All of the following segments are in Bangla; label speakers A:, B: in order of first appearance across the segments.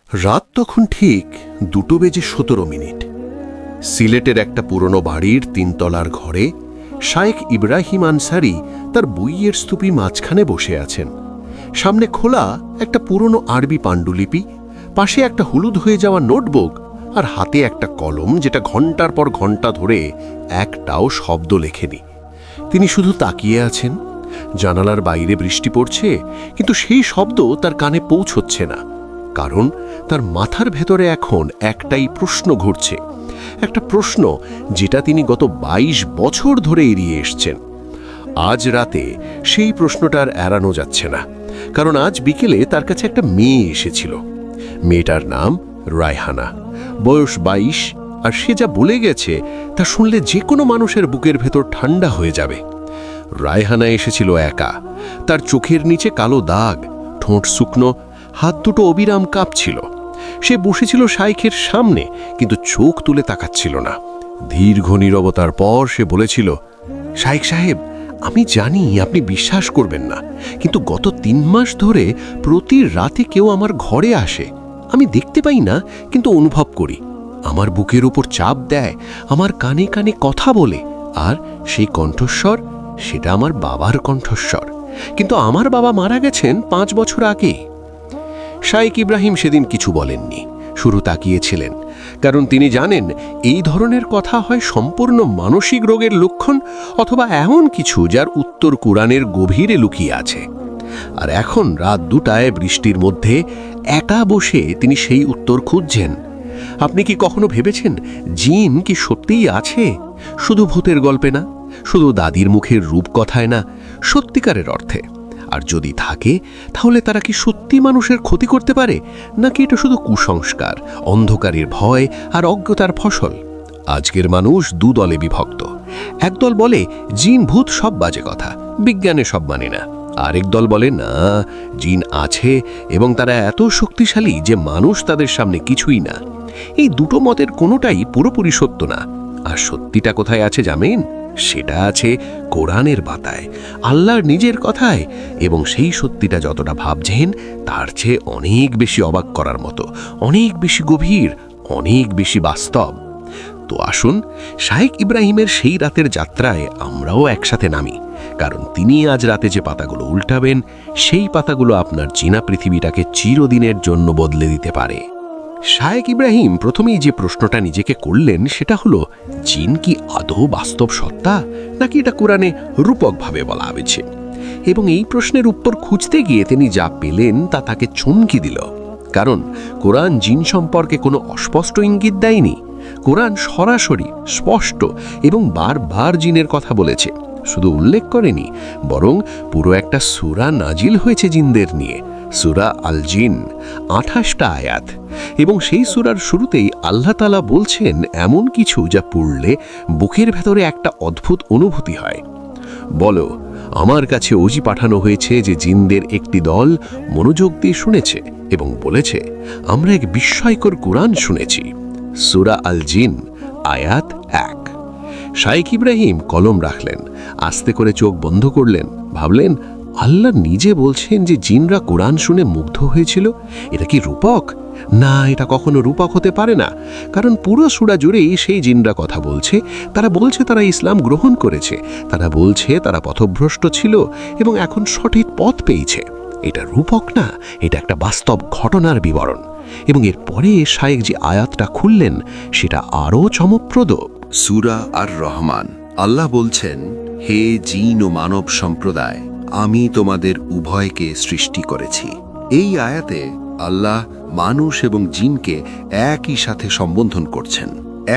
A: রাত তখন ঠিক 2:17। সিলেটের একটা পুরনো বাড়ির 3 তলার ঘরে শায়েখ ইব্রাহিম আনসারি তার বইয়ের স্তূপী মাঝখানে বসে আছেন। সামনে খোলা একটা পুরনো আরবি পাণ্ডুলিপি, পাশে একটা হলুদ হয়ে যাওয়া নোটবুক, আর হাতে একটা কলম যেটা ঘন্টার পর ঘন্টা ধরে একটাও শব্দ লেখেনি। তিনি শুধু তাকিয়ে আছেন। জানালার বাইরে বৃষ্টি পড়ছে, কিন্তু সেই শব্দ তার কানে পৌঁছচ্ছে না, কারণ তার মাথার ভেতরে এখন একটাই প্রশ্ন ঘুরছে, একটা প্রশ্ন যেটা তিনি গত 22 বছর ধরে এড়িয়ে এসছেন। আজ রাতে সেই প্রশ্নটার এড়ানো যাচ্ছে না, কারণ আজ বিকেলে তার কাছে একটা মেয়ে এসেছিল। মেয়েটার নাম রায়হানা, বয়স 22, আর সে যা বলে গেছে তা শুনলে যে কোনো মানুষের বুকের ভেতর ঠান্ডা হয়ে যাবে। রায়হানা এসেছিল একা, তার চোখের নিচে কালো দাগ, ঠোঁট শুকনো, হাত দুটো অবিরাম কাঁপছিল। সে বসেছিল শাইখের সামনে, কিন্তু চোখ তুলে তাকাচ্ছিল না। দীর্ঘ নীরবতার পর সে বলেছিল, শাইখ সাহেব, আমি জানি আপনি বিশ্বাস করবেন না, কিন্তু গত 3 মাস ধরে প্রতি রাতে কেউ আমার ঘরে আসে। আমি দেখতে পাই না, কিন্তু অনুভব করি। আমার বুকের উপর চাপ দেয়, আমার কানে কানে কথা বলে, আর সেই কণ্ঠস্বর, সেটা আমার বাবার কণ্ঠস্বর। কিন্তু আমার বাবা মারা গেছেন 5 বছর আগে। শাইখ ইব্রাহিম সেদিন কিছু বলেননি, শুরু তাকিয়েছিলেন, কারণ তিনি জানেন এই ধরনের কথা হয় সম্পূর্ণ মানসিক রোগের লক্ষণ, অথবা এমন কিছু যার উত্তর কোরআনের গভীরে লুকিয়ে আছে। আর এখন রাত 2টায় বৃষ্টির মধ্যে একা বসে তিনি সেই উত্তর খুঁজছেন। আপনি কি কখনো ভেবেছেন জিন কি সত্যিই আছে? শুধু ভূতের গল্পে না, শুধু দাদির মুখের রূপকথায় না, সত্যিকারের অর্থে। আর যদি থাকে, তাহলে তারা কি সত্যি মানুষের ক্ষতি করতে পারে, নাকি এটা শুধু কুসংস্কার, অন্ধকারের ভয় আর অজ্ঞতার ফসল? আজকের মানুষ 2 দলে বিভক্ত। একদল বলে জিন ভূত সব বাজে কথা, বিজ্ঞানে সব মানে না। আরেক দল বলে না, জিন আছে এবং তারা এত শক্তিশালী যে মানুষ তাদের সামনে কিছুই না। এই দুটো মতের কোনোটাই পুরোপুরি সত্য না। আর সত্যিটা কোথায় আছে জানেন? সেটা আছে কোরআনের পাতায়, আল্লাহর নিজের কথায়। এবং সেই সত্যিটা যতটা ভাবছেন তার চেয়ে অনেক বেশি অবাক করার মতো, অনেক বেশি গভীর, অনেক বেশি বাস্তব। তো আসুন, শাইখ ইব্রাহিমের সেই রাতের যাত্রায় আমরাও একসাথে নামি, কারণ তিনি আজ রাতে যে পাতাগুলো উল্টাবেন, সেই পাতাগুলো আপনার চেনা পৃথিবীটাকে চিরদিনের জন্য বদলে দিতে পারে। শাইখ ইব্রাহিম প্রথমেই যে প্রশ্নটা নিজেকে করলেন সেটা হলো, জিন কি আদৌ বাস্তব সত্তা, নাকি এটা কোরআনে রূপকভাবে বলা হয়েছে? এবং এই প্রশ্নের উত্তর খুঁজতে গিয়ে তিনি যা পেলেন তা তাকে চমকি দিল। কারণ কোরআন জিন সম্পর্কে কোনো অস্পষ্ট ইঙ্গিত দেয়নি। কোরআন সরাসরি, স্পষ্ট এবং বারবার জিনের কথা বলেছে। শুধু উল্লেখ করেনি, বরং পুরো একটা সূরা নাজিল হয়েছে জিনদের নিয়ে, সূরা আল জিন, 28টা আয়াত। এবং সেই সূরার শুরুতেই আল্লাহ তাআলা বলছেন এমন কিছু যা পড়লে বুকের ভেতরে একটা অদ্ভুত অনুভূতি হয়। বলো, আমার কাছে ওজি পাঠানো হয়েছে যে জিনদের একটি দল মনোযোগ দিয়ে শুনেছে এবং বলেছে, আমরা এক বিস্ময়কর কোরআন শুনেছি। সূরা আল জিন, আয়াত 1। শাইখ ইব্রাহিম কলম রাখলেন, আস্তে করে চোখ বন্ধ করলেন, ভাবলেন, আল্লাহ নিজে বলছেন যে জিনরা কোরআন শুনে মুগ্ধ হয়েছিল। এটা কি রূপক? না, এটা কখনো রূপক হতে পারে না, কারণ পুরো সূরা জুড়েই সেই জিনরা কথা বলছে। তারা বলছে তারা ইসলাম গ্রহণ করেছে, তারা বলছে তারা পথভ্রষ্ট ছিল এবং এখন সঠিক পথ পেয়েছে। এটা রূপক না, এটা একটা বাস্তব ঘটনার বিবরণ। এবং এরপরে শাইখ যে আয়াতটা খুললেন সেটা আরও চমকপ্রদ।
B: সূরা আর রহমান, আল্লাহ বলছেন, হে জিন ও মানব সম্প্রদায়, আমি তোমাদের উভয়কে সৃষ্টি করেছি। এই আয়াতে আল্লাহ মানুষ এবং জিনকে একই সাথে সম্বোধন করছেন,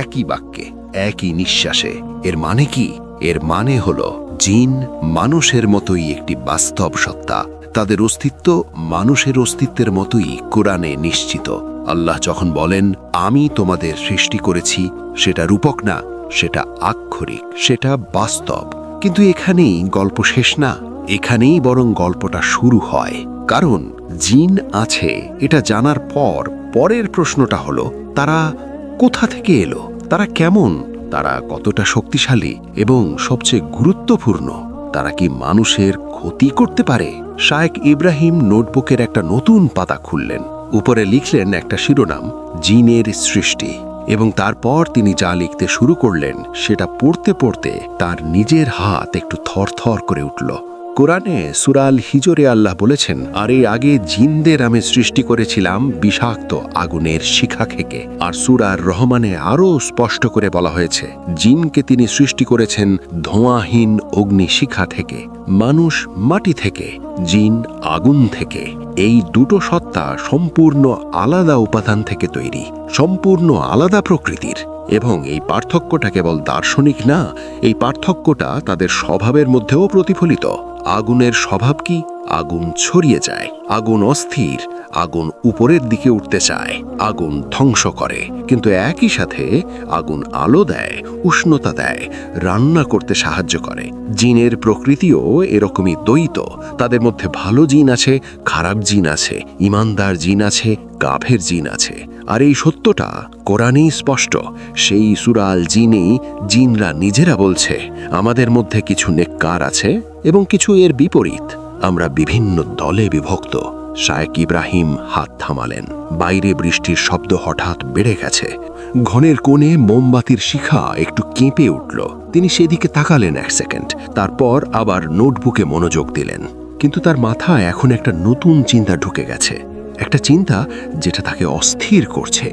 B: একই বাক্যে, একই নিঃশ্বাসে। এর মানে কি? এর মানে হলো, জিন মানুষের মতোই একটি বাস্তব সত্তা। তাদের অস্তিত্ব মানুষের অস্তিত্বের মতোই কোরআনে নিশ্চিত। আল্লাহ যখন বলেন, আমি তোমাদের সৃষ্টি করেছি, সেটা রূপক না, সেটা আক্ষরিক, সেটা বাস্তব। কিন্তু এখানেই গল্প শেষ না, এখানেই বরং গল্পটা শুরু হয়। কারণ জিন আছে এটা জানার পর পরের প্রশ্নটা হলো, তারা কোথা থেকে এলো, তারা কেমন, তারা কতটা শক্তিশালী, এবং সবচেয়ে গুরুত্বপূর্ণ, তারা কি মানুষের ক্ষতি করতে পারে? শাইখ ইব্রাহিম নোটবুকের একটা নতুন পাতা খুললেন। উপরে লিখলেন একটা শিরোনাম, জিনের সৃষ্টি। এবং তারপর তিনি যা লিখতে শুরু করলেন সেটা পড়তে পড়তে তার নিজের হাত একটু থরথর করে উঠল। কোরআনে সূরা আল হিজরে আল্লাহ বলেছেন, আর এর আগে জিনদের আমি সৃষ্টি করেছিলাম বিষাক্ত আগুনের শিখা থেকে। আর সূরা আর রহমানে আরও স্পষ্ট করে বলা হয়েছে, জিনকে তিনি সৃষ্টি করেছেন ধোঁয়াহীন অগ্নি শিখা থেকে, মানুষ মাটি থেকে, জিন আগুন থেকে। এই দুটো সত্তা সম্পূর্ণ আলাদা উপাদান থেকে তৈরি, সম্পূর্ণ আলাদা প্রকৃতির। এবং এই পার্থক্যটা কেবল দার্শনিক না, এই পার্থক্যটা তাদের স্বভাবের মধ্যেও প্রতিফলিত। আগুনের স্বভাব কি? আগুন ছড়িয়ে যায়, আগুন অস্থির, আগুন উপরের দিকে উঠতে চায়, আগুন ধ্বংস করে। কিন্তু একই সাথে আগুন আলো দেয়, উষ্ণতা দেয়, রান্না করতে সাহায্য করে। জিনের প্রকৃতিও এরকমই দ্বৈত। তাদের মধ্যে ভালো জিন আছে, খারাপ জিন আছে, ইমানদার জিন আছে, কাফের জিন আছে। আর এই সত্যটা কোরআনেই স্পষ্ট। সেই সূরা আল জিনেই জিনরা নিজেরা বলছে, আমাদের মধ্যে কিছু নেককার আছে এবং কিছু এর বিপরীত। আমরা বিভিন্ন দলে বিভক্ত। শায়েখ ইব্রাহিম হাত থামালেন। বাইরে বৃষ্টির শব্দ হঠাৎ বেড়ে গেছে। ঘনের কোণে মোমবাতির শিখা একটু কেঁপে উঠল। তিনি সেদিকে তাকালেন এক সেকেন্ড, তারপর আবার নোটবুকে মনোযোগ দিলেন। কিন্তু তার মাথায় এখন একটা নতুন চিন্তা ঢুকে গেছে, একটা চিন্তা যেটা তাকে অস্থির করছে।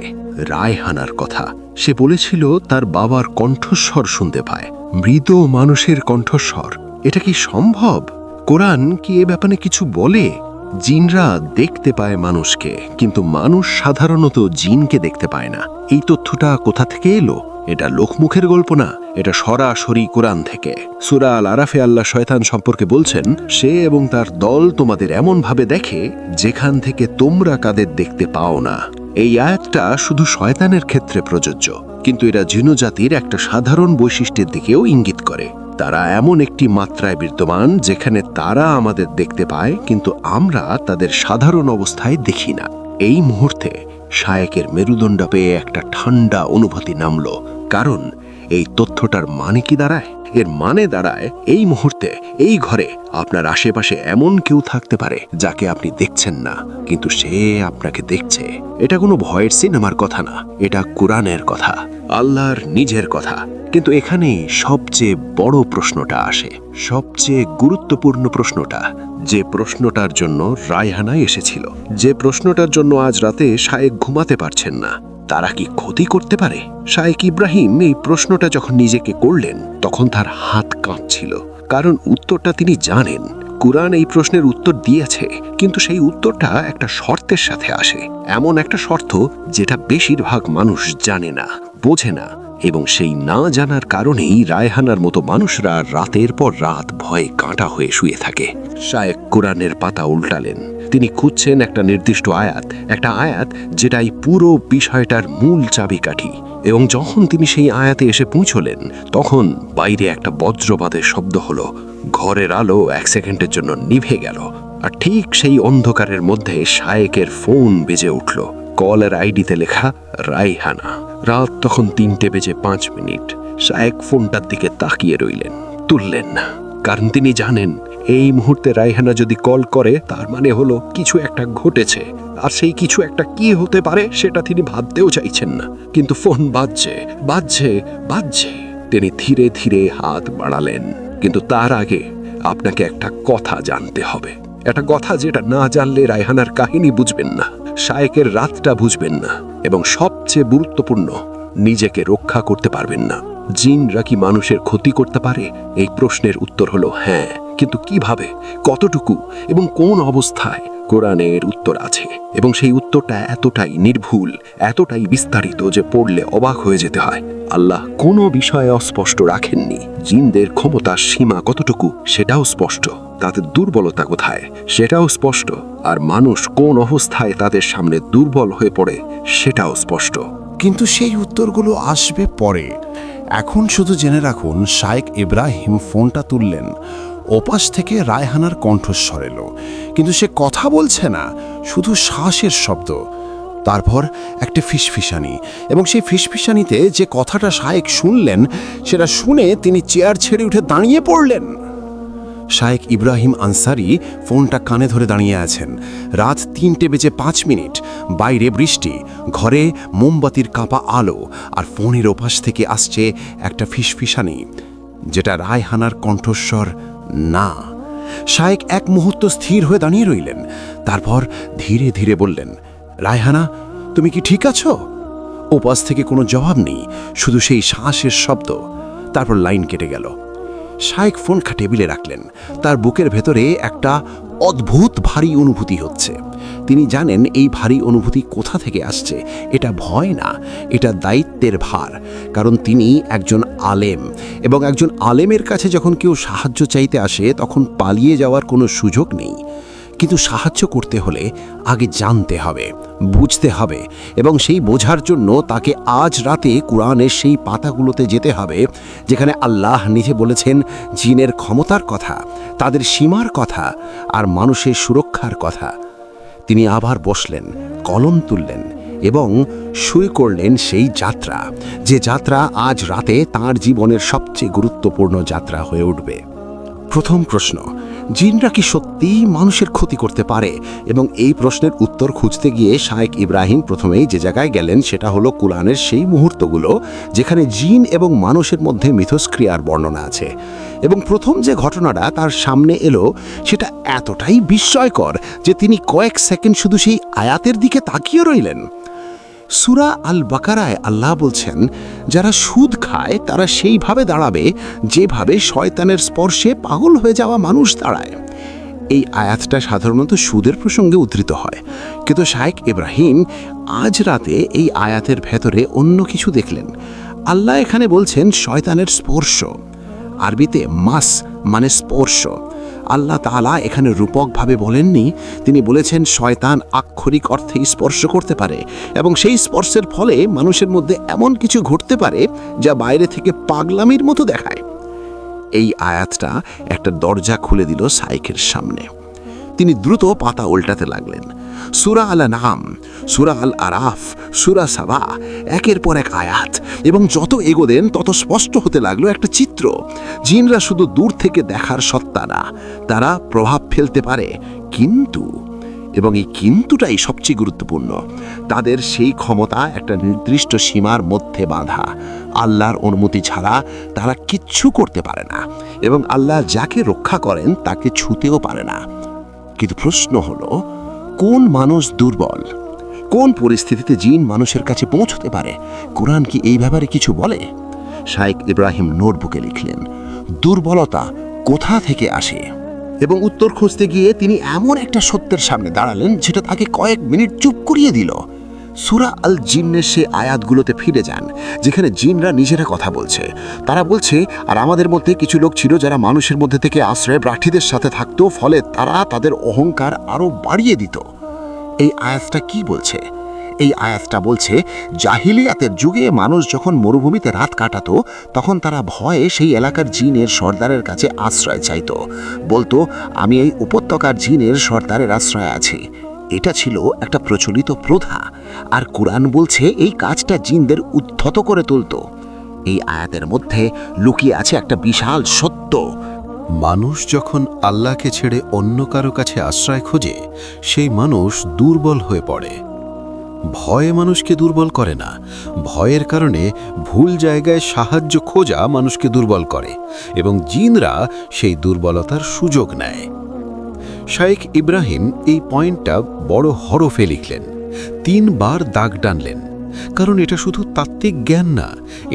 B: রায়হানার কথা। সে বলেছিল তার বাবার কণ্ঠস্বর শুনতে পায়, মৃত মানুষের কণ্ঠস্বর। এটা কি সম্ভব? কোরআন কি এ ব্যাপারে কিছু বলে? জিনরা দেখতে পায় মানুষকে, কিন্তু মানুষ সাধারণত জিনকে দেখতে পায় না। এই তথ্যটা কোথা থেকে এলো? এটা লোকমুখের গল্প না, এটা সরাসরি কোরআন থেকে। সূরা আল আরাফে আল্লাহ শয়তান সম্পর্কে বলছেন, সে এবং তার দল তোমাদের এমন ভাবে দেখে যেখান থেকে তোমরা কাদের দেখতে পাও না। এই আয়াতটা শুধু শয়তানের ক্ষেত্রে প্রযোজ্য, কিন্তু এরা জিনজাতির একটা সাধারণ বৈশিষ্ট্যের দিকেও ইঙ্গিত করে। তারা এমন একটি মাত্রায় বিদ্যমান যেখানে তারা আমাদের দেখতে পায়, কিন্তু আমরা তাদের সাধারণ অবস্থায় দেখি না। এই মুহূর্তে শায়েকের মেরুদণ্ড পেয়ে একটা ঠান্ডা অনুভূতি নামল। কারণ এই তথ্যটার মানে কি দাঁড়ায়? এর মানে দাঁড়ায়, এই মুহূর্তে এই ঘরে আপনার আশেপাশে এমন কেউ থাকতে পারে যাকে আপনি দেখছেন না, কিন্তু সে আপনাকে দেখছে। এটা কোনো ভয়ের সিনেমার কথা না, এটা কোরআনের কথা, আল্লাহর নিজের কথা। কিন্তু এখানেই সবচেয়ে বড় প্রশ্নটা আসে, সবচেয়ে গুরুত্বপূর্ণ প্রশ্নটা, যে প্রশ্নটার জন্য রায়হানা এসেছিল, যে প্রশ্নটার জন্য আজ রাতে শায়েক ঘুমাতে পারছেন না। তারা কি ক্ষতি করতে পারে? শায়েক ইব্রাহিম এই প্রশ্নটা যখন নিজেকে করলেন, তখন তার হাত কাঁপছিল। কারণ উত্তরটা তিনি জানেন। কুরআন এই প্রশ্নের উত্তর দিয়েছে, কিন্তু সেই উত্তরটা একটা শর্তের সাথে আসে। এমন একটা শর্ত যেটা বেশিরভাগ মানুষ জানে না, বোঝে না। এবং সেই না জানার কারণেই রায়হানার মতো মানুষরা রাতের পর রাত ভয়ে কাঁটা হয়ে শুয়ে থাকে। শায়েক কোরআনের পাতা উল্টালেন। তিনি খুঁজছেন একটা নির্দিষ্ট আয়াত, একটা আয়াত যেটা এই পুরো বিষয়টার মূল চাবিকাঠি। এবং যখন তিনি সেই আয়াতে এসে পৌঁছলেন, তখন বাইরে একটা বজ্রপাতের শব্দ হলো। ঘরের আলো এক সেকেন্ডের জন্য নিভে গেল। আর ঠিক সেই অন্ধকারের মধ্যে শায়েকের ফোন বেজে উঠল। কলের আইডিতে লেখা রায়হানা। রাত তখন 3:05। শায়েক ফোনটার দিকে তাকিয়ে রইলেন, তুললেন না। কারণ তিনি জানেন, এই মুহূর্তে রায়হানা যদি কল করে, তার মানে হলো কিছু একটা ঘটেছে। আর সেই কিছু একটা কি হতে পারে সেটা তিনি ভাবতেও চাইছেন না। কিন্তু ফোন বাজছে, বাজছে, বাজছে। তিনি ধীরে ধীরে হাত বাড়ালেন। কিন্তু তার আগে আপনাকে একটা কথা জানতে হবে, একটা কথা যেটা না জানলে রায়হানার কাহিনী বুঝবেন না, শায়েকের রাতটা বুঝবেন না, এবং সবচেয়ে গুরুত্বপূর্ণ, নিজেকে রক্ষা করতে পারবেন না। জিনরা কি মানুষের ক্ষতি করতে পারে? এই প্রশ্নের উত্তর হলো হ্যাঁ, কিন্তু কিভাবে, কতটুকু এবং কোন অবস্থায়? কোরআনের উত্তর আছে, এবং সেই উত্তরটা এতটাই নির্ভুল, এতটাই বিস্তারিত যে পড়লে অবাক হয়ে যেতে হয়। আল্লাহ কোনো বিষয়ে অস্পষ্ট রাখেননি। জিনদের ক্ষমতার সীমা কতটুকু সেটাও স্পষ্ট, তাদের দুর্বলতা কোথায় সেটাও স্পষ্ট, আর মানুষ কোন অবস্থায় তাদের সামনে দুর্বল হয়ে পড়ে সেটাও স্পষ্ট।
C: কিন্তু সেই উত্তরগুলো আসবে পরে। এখন শুধু জেনে রাখুন, শায়েক ইব্রাহিম ফোনটা তুললেন। ওপাশ থেকে রায়হানার কণ্ঠস্বর এলো, কিন্তু সে কথা বলছে না, শুধু শ্বাসের শব্দ। তারপর একটা ফিসফিসানি, এবং সেই ফিসফিসানিতে যে কথাটা শায়েক শুনলেন, সেটা শুনে তিনি চেয়ার ছেড়ে উঠে দাঁড়িয়ে পড়লেন। শায়েখ ইব্রাহিম আনসারি ফোনটা কানে ধরে দাঁড়িয়ে আছেন। রাত 3:05, বাইরে বৃষ্টি, ঘরে মোমবাতির কাপা আলো, আর ফোনের ওপাশ থেকে আসছে একটা ফিসফিসানি, যেটা রায়হানার কণ্ঠস্বর না। শায়েখ এক মুহূর্ত স্থির হয়ে দাঁড়িয়ে রইলেন, তারপর ধীরে ধীরে বললেন, রায়হানা, তুমি কি ঠিক আছো? ওপাশ থেকে কোনো জবাব নেই, শুধু সেই শ্বাসের শব্দ। তারপর লাইন কেটে গেল। শায়েখ ফোনটা টেবিলে রাখলেন। তার বুকের ভেতরে একটা অদ্ভুত ভারী অনুভূতি হচ্ছে। তিনি জানেন এই ভারী অনুভূতি কোথা থেকে আসছে। এটা ভয় না, এটা দায়িত্বের ভার। কারণ তিনি একজন আলেম, এবং একজন আলেমের কাছে যখন কেউ সাহায্য চাইতে আসে তখন পালিয়ে যাওয়ার কোনো সুযোগ নেই। কিন্তু সাহায্য করতে হলে আগে জানতে হবে, বুঝতে হবে, এবং সেই বোঝার জন্য তাকে আজ রাতে কোরআনের সেই পাতাগুলোতে যেতে হবে যেখানে আল্লাহ নিজে বলেছেন জিনের ক্ষমতার কথা, তাদের সীমার কথা, আর মানুষের সুরক্ষার কথা। তিনি আবার বসলেন, কলম তুললেন এবং শুরু করলেন সেই যাত্রা, যে যাত্রা আজ রাতে তাঁর জীবনের সবচেয়ে গুরুত্বপূর্ণ যাত্রা হয়ে উঠবে। প্রথম প্রশ্ন, জিনরা কি সত্যিই মানুষের ক্ষতি করতে পারে? এবং এই প্রশ্নের উত্তর খুঁজতে গিয়ে শায়েখ ইব্রাহিম প্রথমেই যে জায়গায় গেলেন সেটা হলো কোরআনের সেই মুহূর্তগুলো যেখানে জিন এবং মানুষের মধ্যে মিথস্ক্রিয়ার বর্ণনা আছে। এবং প্রথম যে ঘটনাটা তার সামনে এলো সেটা এতটাই বিস্ময়কর যে তিনি কয়েক সেকেন্ড শুধু সেই আয়াতের দিকে তাকিয়ে রইলেন। সূরা আল বাকারায় আল্লাহ বলছেন, যারা সুদ খায় তারা সেইভাবে দাঁড়াবে যেভাবে শয়তানের স্পর্শে পাগল হয়ে যাওয়া মানুষ দাঁড়ায়। এই আয়াতটা সাধারণত সুদের প্রসঙ্গে উদ্ধৃত হয়, কিন্তু শায়েখ ইব্রাহিম আজ রাতে এই আয়াতের ভেতরে অন্য কিছু দেখলেন। আল্লাহ এখানে বলছেন শয়তানের স্পর্শ, আরবিতে মাস মানে স্পর্শ। আল্লাহ তাআলা এখানে রূপকভাবে বলেননি, তিনি বলেছেন শয়তান আক্ষরিক অর্থে স্পর্শ করতে পারে, এবং সেই স্পর্শের ফলে মানুষের মধ্যে এমন কিছু ঘটতে পারে যা বাইরে থেকে পাগলামির মতো দেখায়। এই আয়াতটা একটা দরজা খুলে দিল শায়েখের সামনে। তিনি দ্রুত পাতা উল্টাতে লাগলেন। সূরা আল আনআম, সূরা আল আরাফ, সূরা সাবা, একের পর এক আয়াত, এবং যত এগোলেন তত স্পষ্ট হতে লাগলো একটা চিত্র। জিনরা শুধু দূর থেকে দেখার সত্তা না, তারা প্রভাব ফেলতে পারে, কিন্তু, এবং এই কিন্তুটাই সবচেয়ে গুরুত্বপূর্ণ, তাদের সেই ক্ষমতা একটা নির্দিষ্ট সীমার মধ্যে বাঁধা। আল্লাহর অনুমতি ছাড়া তারা কিচ্ছু করতে পারে না, এবং আল্লাহ যাকে রক্ষা করেন তাকে ছুঁতেও পারে না। কিন্তু প্রশ্ন হলো, কোন মানুষ দুর্বল? কোন পরিস্থিতিতে জিন মানুষের কাছে পৌঁছতে পারে? কোরআন কি এই ব্যাপারে কিছু বলে? শায়েখ ইব্রাহিম নোটবুকে লিখলেন, দুর্বলতা কোথা থেকে আসে? এবং উত্তর খুঁজতে গিয়ে তিনি এমন একটা সত্যের সামনে দাঁড়ালেন যেটা তাকে কয়েক মিনিট চুপ করিয়ে দিল। সূরা আল জিন্নের সে আয়াতগুলোতে ফিরে যান যেখানে জিনরা নিজেরা কথা বলছে। তারা বলছে, আর আমাদের মধ্যে কিছু লোক ছিল যারা মানুষের মধ্যে থেকে আশ্রয় প্রার্থীদের সাথে থাকতো, ফলে তারা তাদের অহংকার আরও বাড়িয়ে দিত। এই আয়াতটা কি বলছে? এই আয়াতটা বলছে, জাহিলিয়াতের যুগে মানুষ যখন মরুভূমিতে রাত কাটাতো তখন তারা ভয়ে সেই এলাকার জিনের সর্দারের কাছে আশ্রয় চাইতো। বলতো, আমি এই উপত্যকার জিনের সর্দারের আশ্রয়ে আছি। এটা ছিল একটা প্রচলিত প্রথা, আর কোরআন বলছে এই কাজটা জিনদের উদ্ধত করে তুলত। এই আয়াতের মধ্যে লুকিয়ে আছে একটা বিশাল সত্য।
B: মানুষ যখন আল্লাহকে ছেড়ে অন্য কারো কাছে আশ্রয় খোঁজে, সেই মানুষ দুর্বল হয়ে পড়ে। ভয় মানুষকে দুর্বল করে না, ভয়ের কারণে ভুল জায়গায় সাহায্য খোঁজা মানুষকে দুর্বল করে, এবং জিনরা সেই দুর্বলতার সুযোগ নেয়। শায়েখ ইব্রাহিম এই পয়েন্টটা বড় হরফে লিখলেন, 3 বার দাগ টানলেন, কারণ এটা শুধু তাত্ত্বিক জ্ঞান না,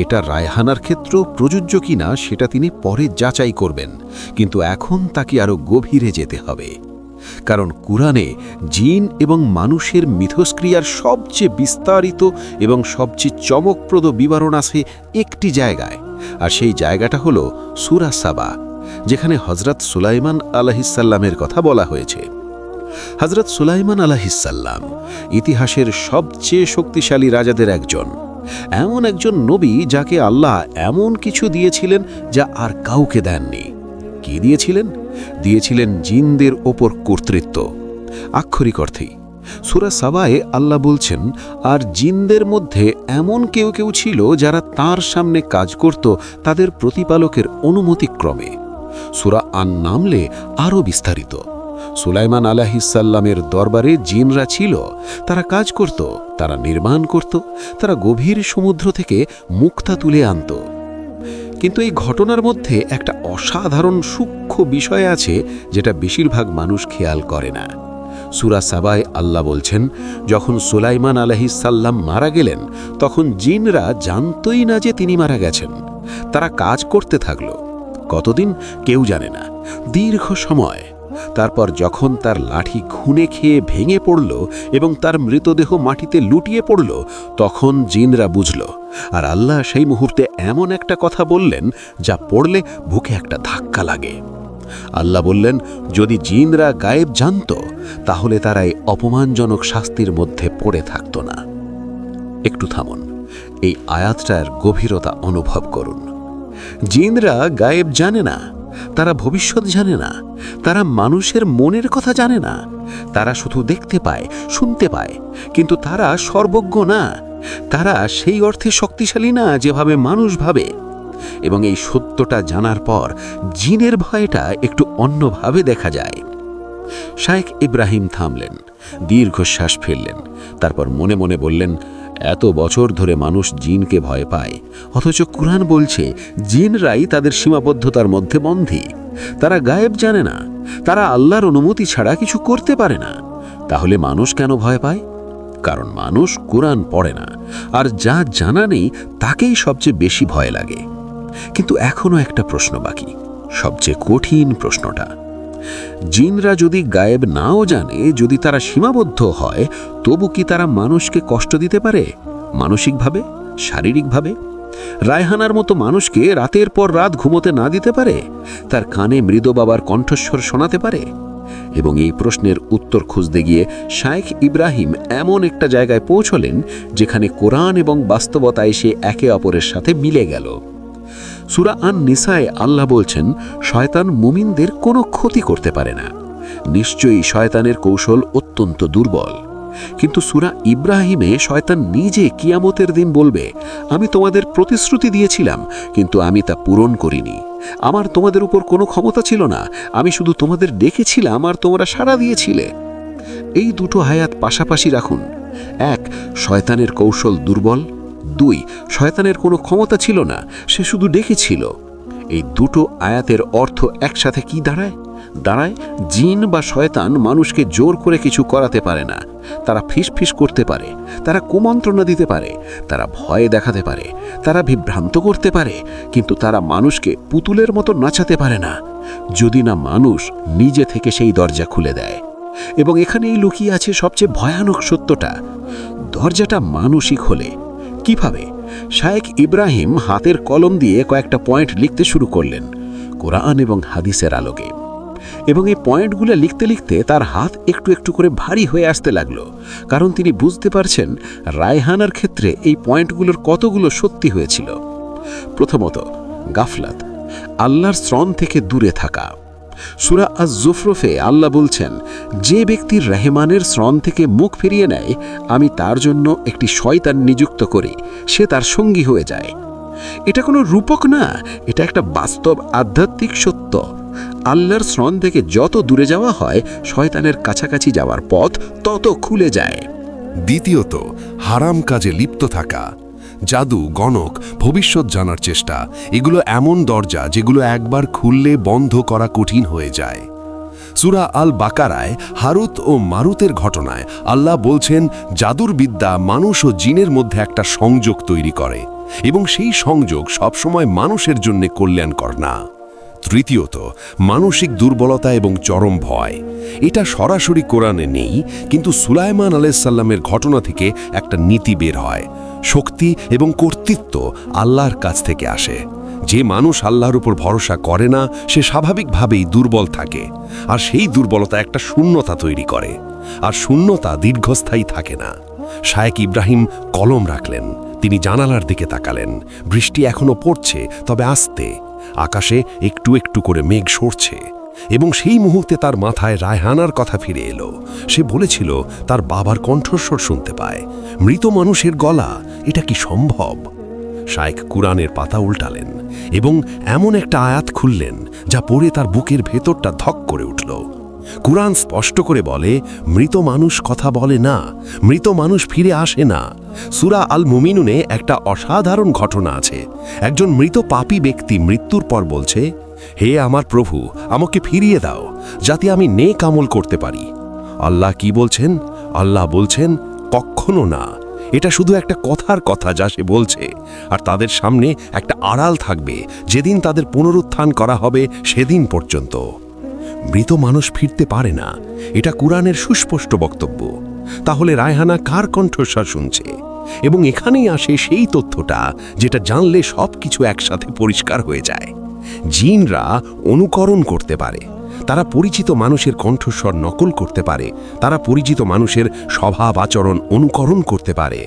B: এটা রায়হানার ক্ষেত্রেও প্রযোজ্য কিনা সেটা তিনি পরে যাচাই করবেন। কিন্তু এখন তাকে আরও গভীরে যেতে হবে, কারণ কুরআনে জিন এবং মানুষের মিথস্ক্রিয়ার সবচেয়ে বিস্তারিত এবং সবচেয়ে চমকপ্রদ বিবরণ আছে একটি জায়গায়, আর সেই জায়গাটা হলো সূরা সাবা, যেখানে হযরত সুলাইমান আলাইহিসসালামের কথা বলা হয়েছে। হযরত সুলাইমান আলাইহিসসালাম ইতিহাসের সবচেয়ে শক্তিশালী রাজাদের একজন, এমন একজন নবী যাকে আল্লাহ এমন কিছু দিয়েছিলেন যা আর কাউকে দেননি। কি দিয়েছিলেন? দিয়েছিলেন জিনদের ওপর কর্তৃত্ব, আক্ষরিক অর্থেই। সূরা সাবায়ে আল্লাহ বলছেন, আর জিনদের মধ্যে এমন কেউ কেউ ছিল যারা তার সামনে কাজ করত তাদের প্রতিপালকের অনুমতিক্রমে।
D: সূরা আন নামলে আরও বিস্তারিত। সুলাইমান আলাইহিসসালামের দরবারে জিনরা ছিল, তারা কাজ করত, তারা নির্মাণ করত, তারা গভীর সমুদ্র থেকে মুক্তা তুলে আনত। কিন্তু এই ঘটনার মধ্যে একটা অসাধারণ সূক্ষ্ম বিষয় আছে যেটা বেশিরভাগ মানুষ খেয়াল করে না। সূরা সাবায় আল্লাহ বলছেন, যখন সুলাইমান আলাইহিসসালাম মারা গেলেন তখন জিনরা জানতই না যে তিনি মারা গেছেন। তারা কাজ করতে থাকল। কতদিন কেউ জানে না, দীর্ঘ সময়। তারপর যখন তার লাঠি ঘুনে খেয়ে ভেঙে পড়ল এবং তার মৃতদেহ মাটিতে লুটিয়ে পড়ল, তখন জিনরা বুঝল। আর আল্লাহ সেই মুহূর্তে এমন একটা কথা বললেন যা পড়লে বুকে একটা ধাক্কা লাগে। আল্লাহ বললেন, যদি জিনরা গায়েব জানত তাহলে তারা এই অপমানজনক শাস্তির মধ্যে পড়ে থাকত না। একটু থামুন, এই আয়াতটার গভীরতা অনুভব করুন। জিনরা গায়েব জানে না, তারা ভবিষ্যৎ জানে না, তারা মানুষের মনের কথা জানে না। তারা শুধু দেখতে পায়, শুনতে পায়, কিন্তু তারা সর্বজ্ঞ না। তারা সেই অর্থে শক্তিশালী না যেভাবে মানুষ ভাবে। এবং এই সত্যটা জানার পর জিনের ভয়টা একটু অন্যভাবে দেখা যায়। শায়েখ ইব্রাহিম থামলেন, দীর্ঘশ্বাস ফেললেন, তারপর মনে মনে বললেন, এত বছর ধরে মানুষ জিনকে ভয় পায়, অথচ কুরআন বলছে জিনরাই তাদের সীমাবদ্ধতার মধ্যে বন্দী। তারা গায়েব জানে না, তারা আল্লাহর অনুমতি ছাড়া কিছু করতে পারে না। তাহলে মানুষ কেন ভয় পায়? কারণ মানুষ কুরআন পড়ে না, আর যা জানা নেই তাকেই সবচেয়ে বেশি ভয় লাগে। কিন্তু এখনো একটা প্রশ্ন বাকি, সবচেয়ে কঠিন প্রশ্নটা। জিনরা যদি গায়েব নাও জানে, যদি তারা সীমাবদ্ধ হয়, তবু কি তারা মানুষকে কষ্ট দিতে পারে? মানসিকভাবে, শারীরিকভাবে? রায়হানার মতো মানুষকে রাতের পর রাত ঘুমোতে না দিতে পারে? তার কানে মৃত বাবার কণ্ঠস্বর শোনাতে পারে? এবং এই প্রশ্নের উত্তর খুঁজতে গিয়ে শায়েখ ইব্রাহিম এমন একটা জায়গায় পৌঁছলেন যেখানে কোরআন এবং বাস্তবতা এসে একে অপরের সাথে মিলে গেল। সূরা আন নিসায় আল্লাহ বলছেন, শয়তান মুমিনদের কোনো ক্ষতি করতে পারে না। নিশ্চয়ই শয়তানের কৌশল অত্যন্ত দুর্বল। কিন্তু সূরা ইব্রাহিমে শয়তান নিজে কিয়ামতের দিন বলবে, আমি তোমাদের প্রতিশ্রুতি দিয়েছিলাম, কিন্তু আমি তা পূরণ করিনি। আমার তোমাদের উপর কোনো ক্ষমতা ছিল না, আমি শুধু তোমাদের ডেকেছিলাম আর তোমরা সাড়া দিয়েছিলে। এই দুটো আয়াত পাশাপাশি রাখুন। এক, শয়তানের কৌশল দুর্বল। দুই, শয়তানের কোনো ক্ষমতা ছিল না, সে শুধু ডেকেছিল। এই দুটো আয়াতের অর্থ একসাথে কি দাঁড়ায়? জিন বা শয়তান মানুষকে জোর করে কিছু করাতে পারে না। তারা ফিসফিস করতে পারে, তারা কুমন্ত্রণা দিতে পারে, তারা ভয় দেখাতে পারে, তারা বিভ্রান্ত করতে পারে, কিন্তু তারা মানুষকে পুতুলের মতো নাচাতে পারে না, যদি না মানুষ নিজে থেকে সেই দরজা খুলে দেয়। এবং এখানেই লুকিয়ে আছে সবচেয়ে ভয়ানক সত্যটা, দরজাটা মানসিক হলে। কিভাবে? শায়েখ ইব্রাহিম হাতের কলম দিয়ে কয়েকটা পয়েন্ট লিখতে শুরু করলেন কোরআন এবং হাদিসের আলোকে। এবং এই পয়েন্টগুলো লিখতে লিখতে তার হাত একটু একটু করে ভারী হয়ে আসতে লাগলো, কারণ তিনি বুঝতে পারছেন রায়হানার ক্ষেত্রে এই পয়েন্টগুলোর কতগুলো সত্যি হয়েছিল। প্রথমত, গাফলাত, আল্লাহর শ্রণ থেকে দূরে থাকা। সূরা আজ-জুফরুফে আল্লাহ বলছেন, যে ব্যক্তির রহমানের শ্রণ থেকে মুখ ফিরিয়ে নেয়, আমি তার জন্য একটি শয়তান নিযুক্ত করি, সে তার সঙ্গী হয়ে যায়। এটা কোনো রূপক না, এটা একটা বাস্তব আধ্যাত্মিক সত্য। আল্লাহর শ্রণ থেকে যত দূরে যাওয়া হয়, শয়তানের কাছাকাছি যাওয়ার পথ তত খুলে যায়।
E: দ্বিতীয়ত, হারাম কাজে লিপ্ত থাকা। জাদু, গণক, ভবিষ্যৎ জানার চেষ্টা, এগুলো এমন দরজা যেগুলো একবার খুললে বন্ধ করা কঠিন হয়ে যায়। সূরা আল বাকারায় হারুত ও মারুতের ঘটনায় আল্লাহ বলছেন, জাদুর বিদ্যা মানুষ ও জিনের মধ্যে একটা সংযোগ তৈরি করে, এবং সেই সংযোগ সবসময় মানুষের জন্য কল্যাণকর না। তৃতীয়ত, মানসিক দুর্বলতা এবং চরম ভয়। এটা সরাসরি কোরআনে নেই, কিন্তু সুলাইমান আলাইহিসসালামের ঘটনা থেকে একটা নীতি বের হয়। শক্তি এবং কর্তৃত্ব আল্লাহর কাছ থেকে আসে। যে মানুষ আল্লাহর উপর ভরসা করে না, সে স্বাভাবিকভাবেই দুর্বল থাকে, আর সেই দুর্বলতা একটা শূন্যতা তৈরি করে, আর শূন্যতা দীর্ঘস্থায়ী থাকে না। শায়েখ ইব্রাহিম কলম রাখলেন, তিনি জানালার দিকে তাকালেন। বৃষ্টি এখনো পড়ছে, তবে আস্তে। আকাশে একটু একটু করে মেঘ সরছে, এবং সেই মুহূর্তে তার মাথায় রায়হানার কথা ফিরে এলো। সে বলেছিল তার বাবার কণ্ঠস্বর শুনতে পায়। মৃত মানুষের গলা, এটা কি সম্ভব? শায়েখ কুরআনের পাতা উল্টালেন এবং এমন একটা আয়াত খুললেন যা পড়ে তার বুকের ভেতরটা ধক করে উঠল। কুরআন স্পষ্ট করে বলে, মৃত মানুষ কথা বলে না, মৃত মানুষ ফিরে আসে না। সূরা আল মুমিনুনে একটা অসাধারণ ঘটনা আছে। একজন মৃত পাপী ব্যক্তি মৃত্যুর পর বলছে, হে আমার প্রভু, আমাকে ফিরিয়ে দাও যাতে আমি নেক আমল করতে পারি। আল্লাহ কি বলছেন? আল্লাহ বলছেন, কখনো না। এটা শুধু একটা কথার কথা যা সে বলছে, আর তাদের সামনে একটা আড়াল থাকবে যেদিন তাদের পুনরুত্থান করা হবে সেদিন পর্যন্ত। মৃত মানুষ ফিরতে পারে না, এটা কুরআনের সুস্পষ্ট বক্তব্য। তাহলে রায়হানা কার কণ্ঠস্বর শুনছে? এবং এখানেই আসে সেই তথ্যটা যেটা জানলে সব কিছু একসাথে পরিষ্কার হয়ে যায়। জিনরা অনুকরণ করতে পারে, তারা পরিচিত মানুষের কণ্ঠস্বর নকল করতে পারে, তারা পরিচিত মানুষের স্বভাব আচরণ অনুকরণ করতে পারে,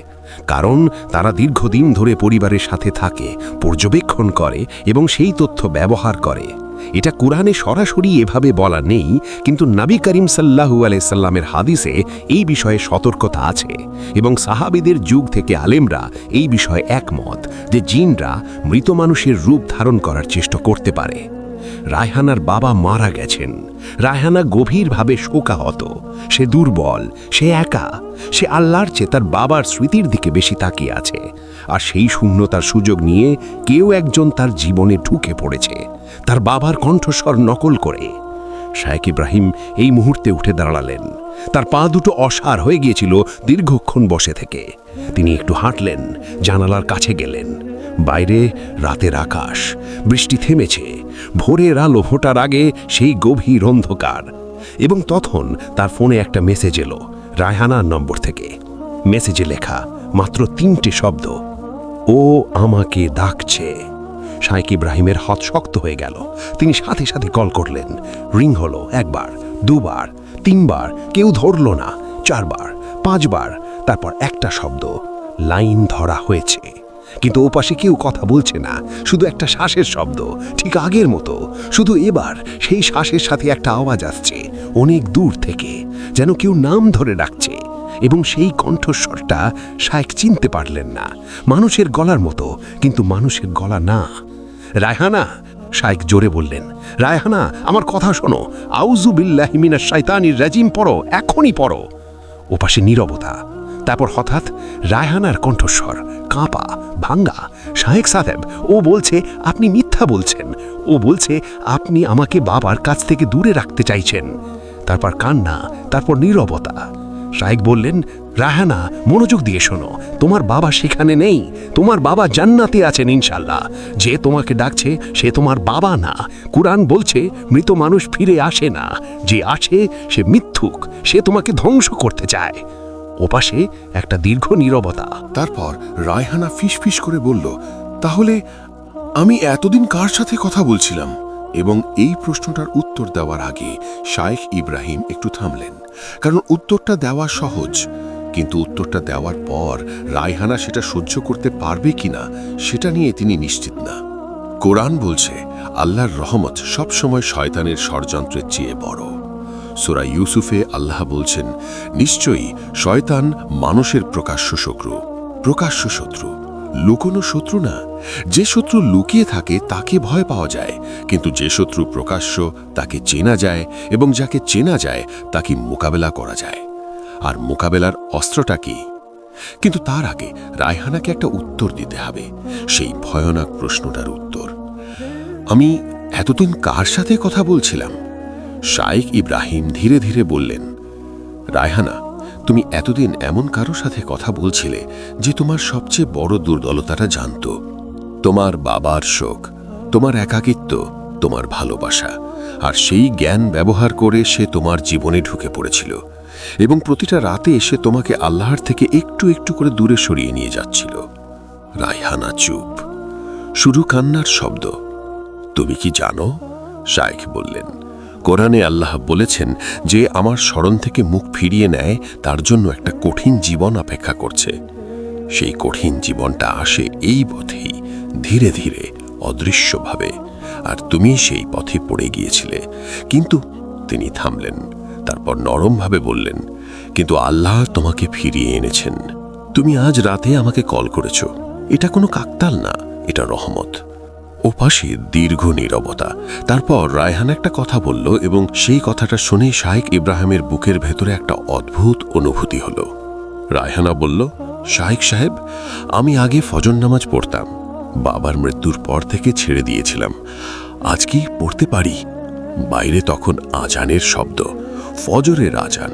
E: কারণ তারা দীর্ঘদিন ধরে পরিবারের সাথে থাকে, পর্যবেক্ষণ করে এবং সেই তথ্য ব্যবহার করে। এটা কুরআনে সরাসরি এভাবে বলা নেই, কিন্তু নবী করিম সাল্লাল্লাহু আলাইহি সাল্লামের হাদিসে এই বিষয়ে সতর্কতা আছে এবং সাহাবীদের যুগ থেকে আলেমরা এই বিষয়ে একমত যে জিনরা মৃত মানুষের রূপ ধারণ করার চেষ্টা করতে পারে। রায়হানার বাবা মারা গেছেন। রায়হানা গভীরভাবে শোকাহত, সে দুর্বল, সে একা, সে আল্লাহর চেয়ে তার বাবার স্মৃতির দিকে বেশি তাকিয়ে আছে। আর সেই শূন্যতার সুযোগ নিয়ে কেউ একজন তার জীবনে ঢুকে পড়েছে, তার বাবার কণ্ঠস্বর নকল করে। শায়েখ ইব্রাহিম এই মুহূর্তে উঠে দাঁড়ালেন। তার পা দুটো অসাড় হয়ে গিয়েছিল দীর্ঘক্ষণ বসে থেকে। তিনি একটু হাঁটলেন, জানালার কাছে গেলেন। বাইরে রাতের আকাশ, বৃষ্টি থেমেছে, ভোরের আলো ফোটার আগে সেই গভীর অন্ধকার। এবং তখন তার ফোনে একটা মেসেজ এলো রায়হানার নম্বর থেকে। মেসেজে লেখা মাত্র 3টে শব্দ, ও আমাকে ডাকছে। শায়েখ ইব্রাহিমের হাত শক্ত হয়ে গেল। তিনি সাথে সাথে কল করলেন। রিং হলো 1 বার, 2 বার, 3 বার, কেউ ধরল না। 4 বার, 5 বার, তারপর একটা শব্দ, লাইন ধরা হয়েছে। কিন্তু ওপাশে কেউ কথা বলছে না, শুধু একটা শ্বাসের শব্দ, ঠিক আগের মতো। শুধু এবার সেই শ্বাসের সাথে একটা আওয়াজ আসছে অনেক দূর থেকে, যেন কেউ নাম ধরে ডাকছে। এবং সেই কণ্ঠস্বরটা শায়েখ চিনতে পারলেন না। মানুষের গলার মতো, কিন্তু মানুষের গলা না। রায়হানা, শায়েখ জোরে বললেন, রায়হানা আমার কথা শোনো, আউযু বিল্লাহি মিনাশ শাইতানির রাজিম পড়ো, এখনই পড়ো। ওপাশে নীরবতা। তারপর হঠাৎ রায়হানার কণ্ঠস্বর, কাঁপা, ভাঙ্গা, শায়েখ সাহেব, ও বলছে আপনি মিথ্যা বলছেন। ও বলছে আপনি আমাকে বাবার কাছ থেকে দূরে রাখতে চাইছেন। তারপর কান্না, তারপর নীরবতা। শায়েখ বললেন, রায়হানা মনোযোগ দিয়ে শোনো, তোমার বাবা সেখানে নেই, তোমার বাবা জান্নাতে আছেন ইনশাল্লাহ। যে তোমাকে ডাকছে সে তোমার বাবা না। কুরআন বলছে মৃত মানুষ ফিরে আসে না, যে আসে সে মিথ্যুক, সে তোমাকে ধ্বংস করতে চায়। ওপাশে একটা দীর্ঘ নীরবতা।
F: তারপর রায়হানা ফিসফিস করে বলল, তাহলে আমি এতদিন কার সাথে কথা বলছিলাম? এবং এই প্রশ্নটার উত্তর দেওয়ার আগে শায়েখ ইব্রাহিম একটু থামলেন, কারণ উত্তরটা দেওয়া সহজ, কিন্তু উত্তরটা দেওয়ার পর রায়হানা সেটা সহ্য করতে পারবে কিনা সেটা নিয়ে তিনি নিশ্চিত না। কোরআন বলছে আল্লাহর রহমত সবসময় শয়তানের ষড়যন্ত্রের চেয়ে বড়। সূরা ইউসুফে আল্লাহ বলছেন, নিশ্চয়ই শয়তান মানুষের প্রকাশ্য শত্রু। প্রকাশ্য শত্রু, লুকোনো শত্রু না। যে শত্রু লুকিয়ে থাকে তাকে ভয় পাওয়া যায়, কিন্তু যে শত্রু প্রকাশ্য তাকে চেনা যায়, এবং যাকে চেনা যায় তাকে মোকাবেলা করা যায়। আর মোকাবেলার অস্ত্রটা কি? কিন্তু তার আগে রায়হানাকে একটা উত্তর দিতে হবে, সেই ভয়ানক প্রশ্নটার উত্তর। আমি এতদিন কার সাথে কথা বলছিলাম? শায়েখ ইব্রাহিম ধীরে ধীরে বললেন, রায়হানা, তুমি এতদিন এমন কারো সাথে কথা বলছিলে যে তোমার সবচেয়ে বড় দুর্বলতাটা জানত। তোমার বাবার শোক, তোমার একাকিত্ব, তোমার ভালোবাসা, আর সেই জ্ঞান ব্যবহার করে সে তোমার জীবনে ঢুকে পড়েছিল, এবং প্রতিটা রাতে এসে তোমাকে আল্লাহর থেকে একটু একটু করে দূরে সরিয়ে নিয়ে যাচ্ছিল। রায়হানা চুপ, শুধু কান্নার শব্দ। তুমি কি জানো? শায়েখ বললেন, কোরআনে আল্লাহ বলেছেন যে আমার স্মরণ থেকে মুখ ফিরিয়ে নেয় তার জন্য একটা কঠিন জীবন অপেক্ষা করছে। সেই কঠিন জীবনটা আসে এই পথেই, ধীরে ধীরে, অদৃশ্যভাবে। আর তুমি সেই পথে পড়ে গিয়েছিলে। কিন্তু তিনি থামলেন, তারপর নরমভাবে বললেন, কিন্তু আল্লাহ তোমাকে ফিরিয়ে এনেছেন। তুমি আজ রাতে আমাকে কল করেছ, এটা কোনো কাকতাল না, এটা রহমত। ওপাশে দীর্ঘ নীরবতা। তারপর রায়হান একটা কথা বলল এবং সেই কথাটা শুনে শাইখ ইব্রাহিমের বুকের ভেতরে একটা অদ্ভুত অনুভূতি হলো। রায়হানা বলল, শাইখ সাহেব, আমি আগে ফজর নামাজ পড়তাম, বাবার মৃত্যুর পর থেকে ছেড়ে দিয়েছিলাম। আজ কি পড়তে পারি? বাইরে তখন আজানের শব্দ, ফজরের আজান,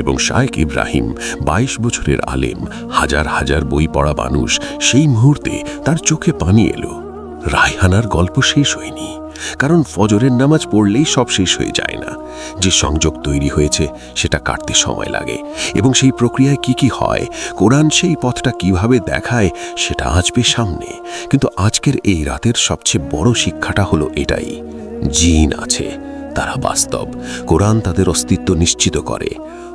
F: এবং শাইখ ইব্রাহিম ২২ বছরের আলেম, হাজার হাজার বই পড়া মানুষ, সেই মুহূর্তে তার চোখে পানি এলো। রায়হানার গল্প শেষ হয়নি, কারণ ফজরের নামাজ পড়লেই সব শেষ হয়ে যায় না। যে সংযোগ তৈরি হয়েছে সেটা কাটতে সময় লাগে, এবং সেই প্রক্রিয়ায় কি হয়, কোরআন সেই পথটা কিভাবে দেখায় সেটা আসবে সামনে। কিন্তু আজকের এই রাতের সবচেয়ে বড় শিক্ষাটা হলো এটাই, জিন আছে, তারা বাস্তব। কোরআন তাদের অস্তিত্ব নিশ্চিত করে।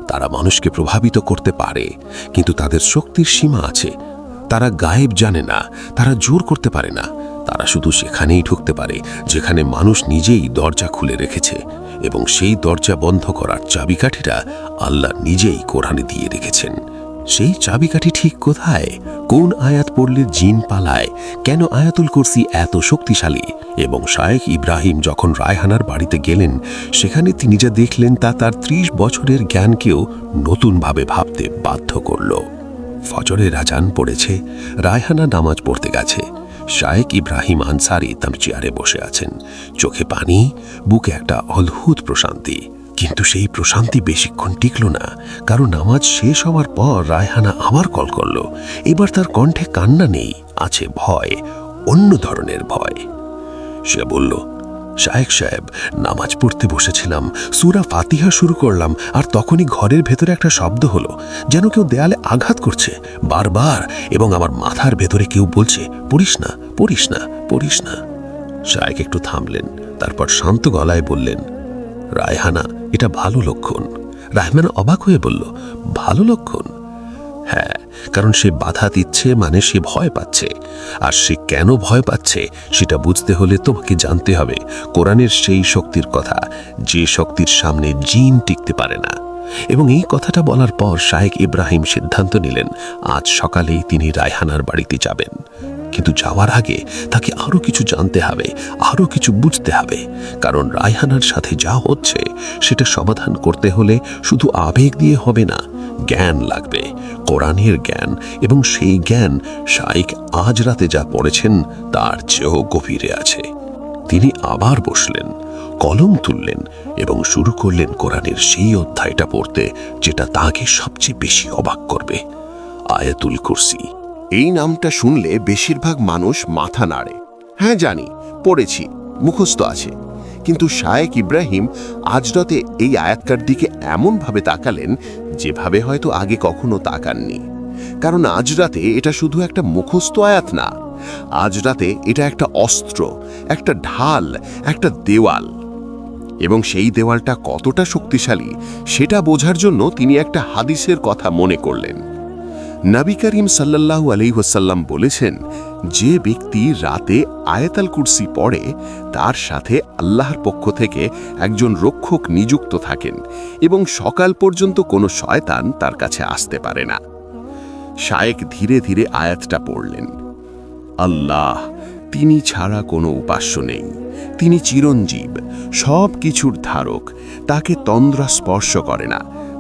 F: তারা মানুষকে প্রভাবিত করতে পারে, কিন্তু তাদের শক্তির সীমা আছে। তারা গায়েব জানে না, তারা জোর করতে পারে না। তারা শুধু সেখানেই ঢুকতে পারে যেখানে মানুষ নিজেই দরজা খুলে রেখেছে, এবং সেই দরজা বন্ধ করার চাবিকাঠিটা আল্লাহ নিজেই কোরআনে দিয়ে রেখেছেন। সেই চাবিকাঠি ঠিক কোথায়? কোন আয়াত পড়লে জিন পালায়? কেন আয়াতুল কুরসি এত শক্তিশালী? এবং শাইখ ইব্রাহিম যখন রায়হানার বাড়িতে গেলেন, সেখানে তিনি যা দেখলেন তা তার ৩০ বছরের জ্ঞানকেও নতুনভাবে ভাবতে বাধ্য করল। ফজরের আজান পড়েছে, রায়হানা নামাজ পড়তে গেছে। শাইখ ইব্রাহিম আনসারি তার চেয়ারে বসে আছেন, চোখে পানি, বুকে একটা অদ্ভুত প্রশান্তি। কিন্তু সেই প্রশান্তি বেশিক্ষণ টিকল না, কারণ নামাজ শেষ হওয়ার পর রায়হানা আবার কল করল। এবার তার কণ্ঠে কান্না নেই, আছে ভয়, অন্য ধরনের ভয়। সে বলল, শাইখ সাহেব, নামাজ পড়তে বসেছিলাম, সূরা ফাতিহা শুরু করলাম, আর তখনই ঘরের ভেতরে একটা শব্দ হলো, যেন কেউ দেয়ালে আঘাত করছে বারবার, এবং আমার মাথার ভেতরে কেউ বলছে, পড়িস না, পড়িস না, পড়িস না। শাইখ একটু থামলেন, তারপর শান্ত গলায় বললেন, রায়হানা, এটা ভালো লক্ষণ। রায়হানা অবাক হয়ে বলল, ভালো লক্ষণ? হ্যাঁ, কারণ সে বাধা দিচ্ছে মানে সে ভয় পাচ্ছে। আর সে কেন ভয় পাচ্ছে সেটা বুঝতে হলে তোমাকে জানতে হবে কোরআনের সেই শক্তির কথা, যে শক্তির সামনে জিন টিকতে পারে না। এবং এই কথাটা বলার পর শাইখ ইব্রাহিম সিদ্ধান্ত নিলেন আজ সকালেই তিনি রায়হানার বাড়িতে যাবেন। কিন্তু যাওয়ার আগে তাকে আরও কিছু জানতে হবে, আরও কিছু বুঝতে হবে, কারণ রায়হানার সাথে যা হচ্ছে সেটা সমাধান করতে হলে শুধু আবেগ দিয়ে হবে না, জ্ঞান লাগবে, কোরআনের জ্ঞান। এবং সেই জ্ঞান শাইখ আজ রাতে যা পড়েছেন তার চেয়েও গভীরে আছে। তিনি আবার বসলেন, কলম তুললেন এবং শুরু করলেন কোরআনের সেই অধ্যায়টা পড়তে যেটা তাকে সবচেয়ে বেশি অবাক করবে, আয়াতুল কুরসি।
A: এই নামটা শুনলে বেশিরভাগ মানুষ মাথা নাড়ে। হ্যাঁ জানি, পড়েছি, মুখস্থ আছে। কিন্তু শাইখ ইব্রাহিম আজ রাতে এই আয়াতটার দিকে এমনভাবে তাকালেন যেভাবে হয়তো আগে কখনো তাকাননি। কারণ আজ রাতে এটা শুধু একটা মুখস্থ আয়াত না, আজ রাতে এটা একটা অস্ত্র, একটা ঢাল, একটা দেওয়াল। এবং সেই দেওয়ালটা কতটা শক্তিশালী সেটা বোঝার জন্য তিনি একটা হাদিসের কথা মনে করলেন। নবী করিম সাল্লাল্লাহু আলাইহি ওয়াসাল্লাম বলেছেন, যে ব্যক্তি রাতে আয়াতুল কুরসি পড়ে তার সাথে আল্লাহর পক্ষ থেকে একজন রক্ষক নিযুক্ত থাকেন, এবং সকাল পর্যন্ত কোনো শয়তান তার কাছে আসতে পারে না। শায়েক ধীরে ধীরে আয়াতটা পড়লেন। আল্লাহ, তিনি ছাড়া কোনো উপাস্য নেই, তিনি চিরঞ্জীব, সব কিছুর ধারক, তাকে তন্দ্রা স্পর্শ করে না,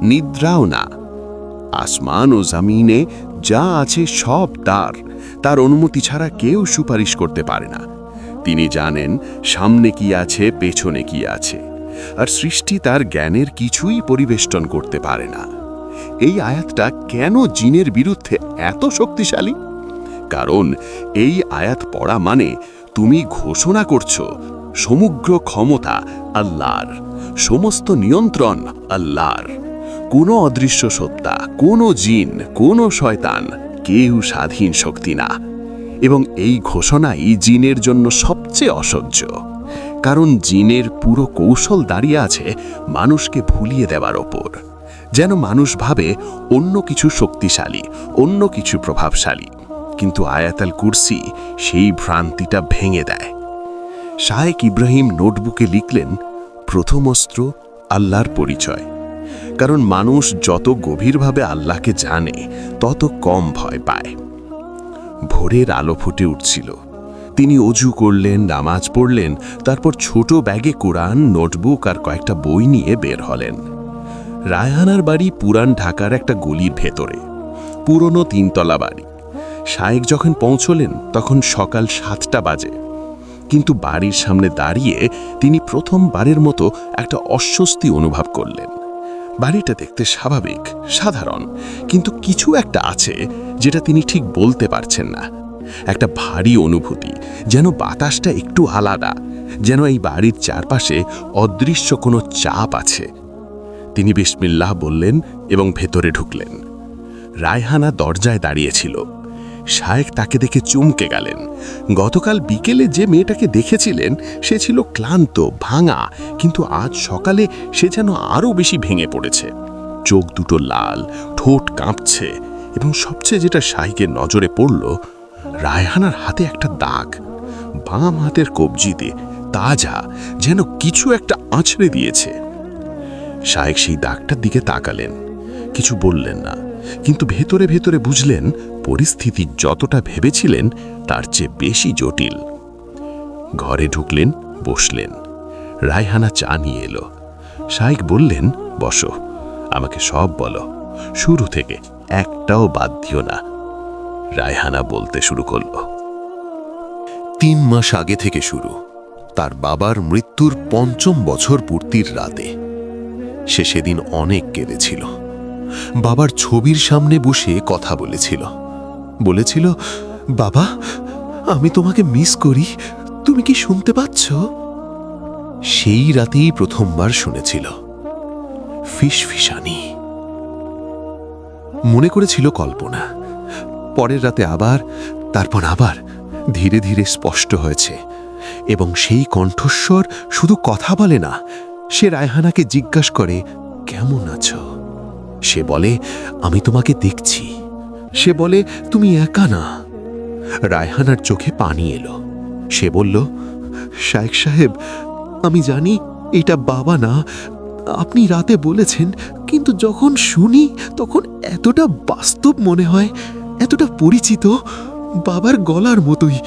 A: নিদ্রাও না। আসমান ও জমিনে যা আছে সব তার অনুমতি ছাড়া কেউ সুপারিশ করতে পারে না। তিনি জানেন সামনে কি আছে, পেছনে কি আছে, আর সৃষ্টি তার জ্ঞানের কিছুই পরিবেষ্টন করতে পারে না। এই আয়াতটা কেন জিনের বিরুদ্ধে এত শক্তিশালী? কারণ এই আয়াত পড়া মানে তুমি ঘোষণা করছো সমগ্র ক্ষমতা আল্লাহর, সমস্ত নিয়ন্ত্রণ আল্লাহর। কোনো অদৃশ্য সত্তা, কোনো জিন, কোনো শয়তান, কেউ স্বাধীন শক্তি না। এবং এই ঘোষণাই জিনের জন্য সবচেয়ে অসহ্য, কারণ জিনের পুরো কৌশল দাঁড়িয়ে আছে মানুষকে ভুলিয়ে দেওয়ার ওপর, যেন মানুষ ভাবে অন্য কিছু শক্তিশালী, অন্য কিছু প্রভাবশালী। কিন্তু আয়াতুল কুরসি সেই ভ্রান্তিটা ভেঙে দেয়। শাইখ ইব্রাহিম নোটবুকে লিখলেন, প্রথম অস্ত্র আল্লাহর পরিচয়। কারণ মানুষ যত গভীরভাবে আল্লাহকে জানে তত কম ভয় পায়। ভোরের আলো ফুটে উঠছিল, তিনি অজু করলেন, নামাজ পড়লেন, তারপর ছোট ব্যাগে কোরআন, নোটবুক আর কয়েকটা বই নিয়ে বের হলেন। রায়হানার বাড়ি পুরান ঢাকার একটা গলির ভেতরে, পুরনো 3 তলা বাড়ি। শায়েক যখন পৌঁছলেন তখন সকাল 7টা বাজে, কিন্তু বাড়ির সামনে দাঁড়িয়ে তিনি প্রথমবারের মতো একটা অস্বস্তি অনুভব করলেন। বাড়িটা দেখতে স্বাভাবিক, সাধারণ, কিন্তু কিছু একটা আছে যেটা তিনি ঠিক বলতে পারছেন না। একটা ভারী অনুভূতি, যেন বাতাসটা একটু আলাদা, যেন এই বাড়ির চারপাশে অদৃশ্য কোনো চাপ আছে। তিনি বিসমিল্লাহ বললেন এবং ভেতরে ঢুকলেন। রায়হানা দরজায় দাঁড়িয়েছিল। শায়েক তাকে দেখে চমকে গেলেন। গতকাল বিকেলে যে মেয়েটাকে দেখেছিলেন সে ছিল ক্লান্ত, ভাঙা, কিন্তু আজ সকালে সে যেন আরও বেশি ভেঙে পড়েছে। চোখ দুটো লাল, ঠোঁট কাঁপছে, এবং সবচেয়ে যেটা শায়েকের নজরে পড়ল, রায়হানার হাতে একটা দাগ, বাম হাতের কবজিতে, তাজা, যেন কিছু একটা আঁচড়ে দিয়েছে। শায়েক সেই দাগটার দিকে তাকালেন, কিছু বললেন না, কিন্তু ভেতরে ভেতরে বুঝলেন পরিস্থিতি যতটা ভেবেছিলেন তার চেয়ে বেশি জটিল। ঘরে ঢুকলেন, বসলেন। রায়হানা চা নিয়ে এলো। শায়েক বললেন, বসো, আমাকে সব বলো, শুরু থেকে, একটাও বাদ দিও না। রায়হানা বলতে শুরু করল।
B: 3 মাস আগে থেকে শুরু, তার বাবার মৃত্যুর 5ম বছর পূর্তির রাতে। সে সেদিন অনেক কেঁদেছিল। বাবার ছবির সামনে বসে কথা বলেছিল, বাবা, আমি তোমাকে মিস করি, তুমি কি শুনতে পাচ্ছ? সেই রাতেই প্রথমবার শুনেছিল ফিসফিসানি। মনে করেছিল কল্পনা। পরের রাতে আবার, তারপর আবার ধীরে ধীরে স্পষ্ট হয়েছে, এবং সেই কণ্ঠস্বর শুধু কথা বলে না, সে রায়হানাকে জিজ্ঞাসা করে, কেমন আছো? সে বলে, আমি তোমাকে দেখছি। সে বলে, তুমি একা না। রায়হানার চোখে পানি এলো। সে বলল, শায়েক সাহেব, আমি জানি এটা বাবা না, আপনি রাতে বলেছেন, কিন্তু যখন শুনি তখন এতটা বাস্তব মনে হয়, এতটা পরিচিত, বাবার গলার মতোই,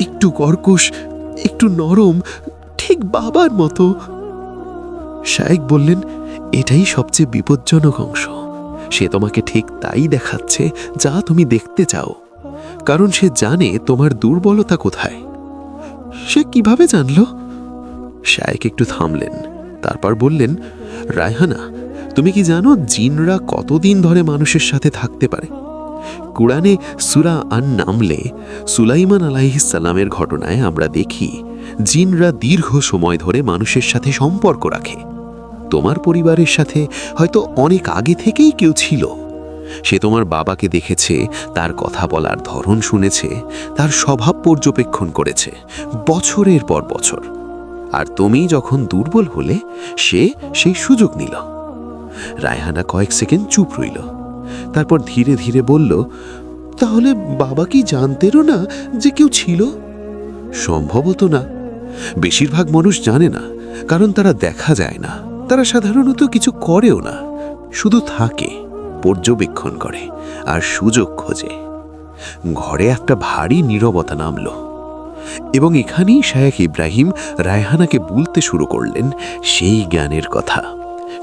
B: একটু কর্কশ, একটু নরম, ঠিক বাবার মতো। শায়েক বললেন, এটাই সবচেয়ে বিপজ্জনক অংশ। সে তোমাকে ঠিক তাই দেখাচ্ছে যা তুমি দেখতে চাও, কারণ সে জানে তোমার দুর্বলতা কোথায়। সে কিভাবে জানল? শায়েক একটু থামলেন, তারপর বললেন, রায়হানা, তুমি কি জানো জিনরা কতদিন ধরে মানুষের সাথে থাকতে পারে? কুরআনে সূরা আন-নামলে সুলাইমান আলাইহিস সালামের ঘটনায় আমরা দেখি জিনরা দীর্ঘ সময় ধরে মানুষের সাথে সম্পর্ক রাখে। তোমার পরিবারের সাথে হয়তো অনেক আগে থেকেই কেউ ছিল। সে তোমার বাবাকে দেখেছে, তার কথা বলার ধরন শুনেছে, তার স্বভাব পর্যবেক্ষণ করেছে বছরের পর বছর। আর তুমি যখন দুর্বল হলে সে সেই সুযোগ নিল। রায়হানা কয়েক সেকেন্ড চুপ রইল, তারপর ধীরে ধীরে বলল, তাহলে বাবা কি জানতেনও না যে কেউ ছিল? সম্ভবত না। বেশিরভাগ মানুষ জানে না, কারণ তারা দেখা যায় না, তারা সাধারণত কিছু করেও না, শুধু থাকে, পর্যবেক্ষণ করে আর সুযোগ খোঁজে। ঘরে একটা ভারী নীরবতা নামল, এবং এখানেই শায়েখ ইব্রাহিম রায়হানাকে বলতে শুরু করলেন সেই জ্ঞানের কথা,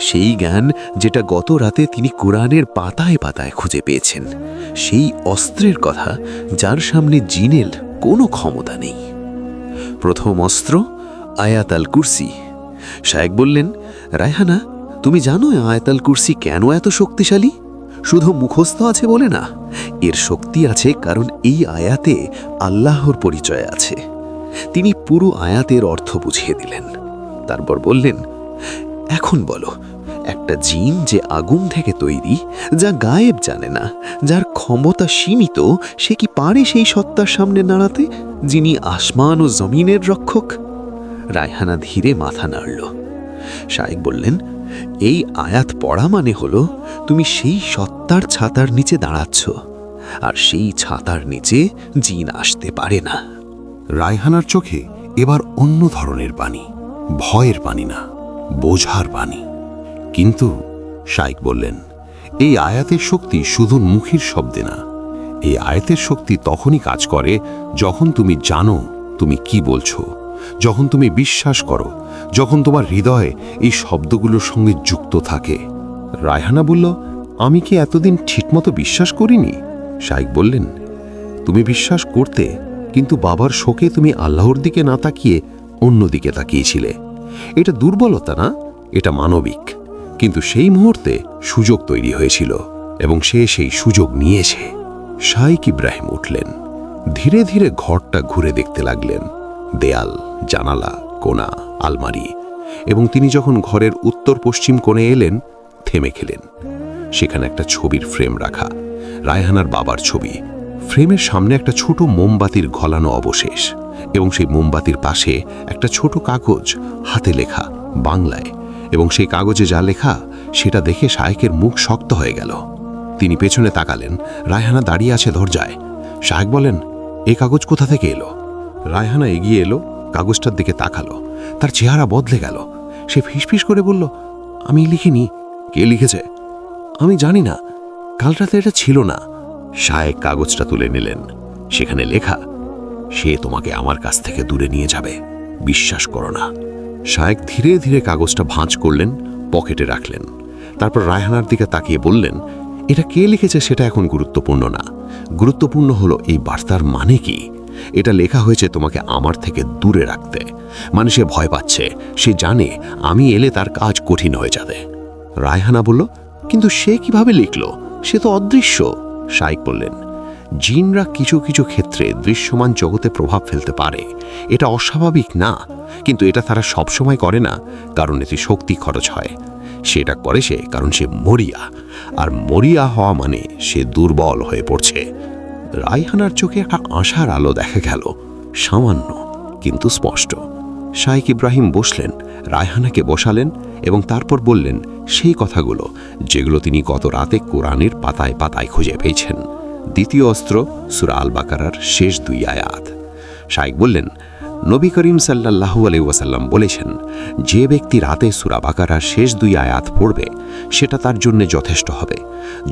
B: সেই জ্ঞান যেটা গত রাতে তিনি কোরআনের পাতায় পাতায় খুঁজে পেয়েছেন, সেই অস্ত্রের কথা যার সামনে জিনের কোনো ক্ষমতা নেই। প্রথম অস্ত্র আয়াত আল কুরসি। শায়েখ বললেন, রায়হানা, তুমি জানো আয়াত আল কুরসি কেন এত শক্তিশালী? শুধু মুখস্থ আছে বলে না, এর শক্তি আছে কারণ এই আয়াতে আল্লাহর পরিচয় আছে। তিনি পুরো আয়াতের অর্থ বুঝিয়ে দিলেন, তারপর বললেন, এখন বলো, একটা জিন যে আগুন থেকে তৈরি, যা গায়েব জানে না, যার ক্ষমতা সীমিত, সে কি পারে সেই সত্তার সামনে দাঁড়াতে, যিনি আসমান ও জমিনের রক্ষক? রায়হানা ধীরে মাথা নাড়ল। শায়েখ বললেন, এই আয়াত পড়া মানে হলো তুমি সেই সত্তার ছাতার নিচে দাঁড়াচ্ছ, আর সেই ছাতার নিচে জিন আসতে পারে না।
C: রায়হানার চোখে এবার অন্য ধরনের পানি, ভয়ের পানি না, বোঝার পানি। কিন্তু শায়েখ বললেন, এই আয়াতের শক্তি শুধু মুখের শব্দে না, এই আয়াতের শক্তি তখনই কাজ করে যখন তুমি জানো
E: তুমি কি বলছো? যখন তুমি বিশ্বাস করো, যখন তোমার হৃদয়ে এই শব্দগুলোর সঙ্গে যুক্ত থাকে। রায়হানা বলল, আমি কি এতদিন ঠিকমতো বিশ্বাস করিনি? শাইখ বললেন, তুমি বিশ্বাস করতে, কিন্তু বাবার শোকে তুমি আল্লাহর দিকে না তাকিয়ে অন্যদিকে তাকিয়েছিলে। এটা দুর্বলতা না, এটা মানবিক। কিন্তু সেই মুহূর্তে সুযোগ তৈরি হয়েছিল এবং সে সেই সুযোগ নিয়েছে। শাইখ ইব্রাহিম উঠলেন, ধীরে ধীরে ঘরটা ঘুরে দেখতে লাগলেন। দেয়াল, জানালা, কোণা, আলমারি, এবং তিনি যখন ঘরের উত্তর পশ্চিম কোণে এলেন, থেমে গেলেন। সেখানে একটা ছবির ফ্রেম রাখা, রায়হানার বাবার ছবি। ফ্রেমের সামনে একটা ছোট মোমবাতির ঘলানো অবশেষ, এবং সেই মোমবাতির পাশে একটা ছোট কাগজ, হাতে লেখা বাংলায়, এবং সেই কাগজে যা লেখা সেটা দেখে শায়েকের মুখ শক্ত হয়ে গেল। তিনি পেছনে তাকালেন, রায়হানা দাঁড়িয়ে আছে দরজায়। শায়েক বলেন, এই কাগজ কোথা থেকে এলো? রায়হানা এগিয়ে এলো, কাগজটার দিকে তাকালো। তার চেহারা বদলে গেল। সে ফিসফিস করে বলল, আমি লিখিনি। কে লিখেছে? আমি জানি না, কাল রাতে এটা ছিল না। শায়েক কাগজটা তুলে নিলেন। সেখানে লেখা, সে তোমাকে আমার কাছ থেকে দূরে নিয়ে যাবে, বিশ্বাস করো না। শায়েক ধীরে ধীরে কাগজটা ভাঁজ করলেন, পকেটে রাখলেন। তারপর রায়হানার দিকে তাকিয়ে বললেন, এটা কে লিখেছে সেটা এখন গুরুত্বপূর্ণ না। গুরুত্বপূর্ণ হলো এই বার্তার মানে কি। এটা লেখা হয়েছে তোমাকে আমার থেকে দূরে রাখতে। মানে সে ভয় পাচ্ছে, সে জানে আমি এলে তার কাজ কঠিন হয়ে যাবে। রায়হানা বলল, কিন্তু সে কিভাবে লিখল? সে তো অদৃশ্য। শাইখ বললেন, জিনরা কিছু কিছু ক্ষেত্রে দৃশ্যমান জগতে প্রভাব ফেলতে পারে। এটা অস্বাভাবিক না, কিন্তু এটা তারা সবসময় করে না, কারণ এতে শক্তি খরচ হয়। সেটা করে সে কারণ সে মরিয়া, আর মরিয়া হওয়া মানে সে দুর্বল হয়ে পড়ছে। রায়হানার চোখে একটা আশার আলো দেখা গেল, সামান্য কিন্তু স্পষ্ট। শাইখ ইব্রাহিম বসলেন, রায়হানাকে বসালেন এবং তারপর বললেন সেই কথাগুলো যেগুলো তিনি গত রাতে কোরআনের পাতায় পাতায় খুঁজে পেয়েছেন। দ্বিতীয় অস্ত্র, সূরা আল বাকারার শেষ 2 আয়াত। শাইখ বললেন, নবী করিম সাল্লাল্লাহু আলাইহি ওয়াসাল্লাম বলেছেন, যে ব্যক্তি রাতে সূরা বাকারার শেষ 2 আয়াত পড়বে সেটা তার জন্য যথেষ্ট হবে।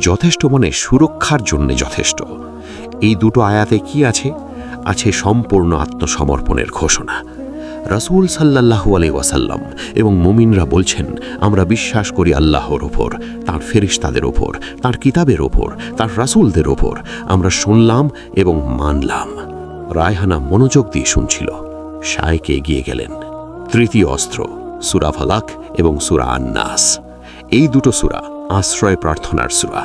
E: যথেষ্ট মানে সুরক্ষার জন্য যথেষ্ট। এই 2 আয়াতে কি আছে? আছে সম্পূর্ণ আত্মসমর্পণের ঘোষণা। রাসূল সাল্লাল্লাহু আলাইহি ওয়াসাল্লাম এবং মুমিনরা বলছেন, আমরা বিশ্বাস করি আল্লাহর ওপর, তাঁর ফেরেশতাদের ওপর, তাঁর কিতাবের ওপর, তাঁর রাসূলদের ওপর। আমরা শুনলাম এবং মানলাম। রায়হানা মনোযোগ দিয়ে শুনছিল। শায়েক এগিয়ে গেলেন। তৃতীয় অস্ত্র, সূরা ফালাক এবং সূরা আন-নাস। এই 2 সূরা আশ্রয় প্রার্থনার সূরা।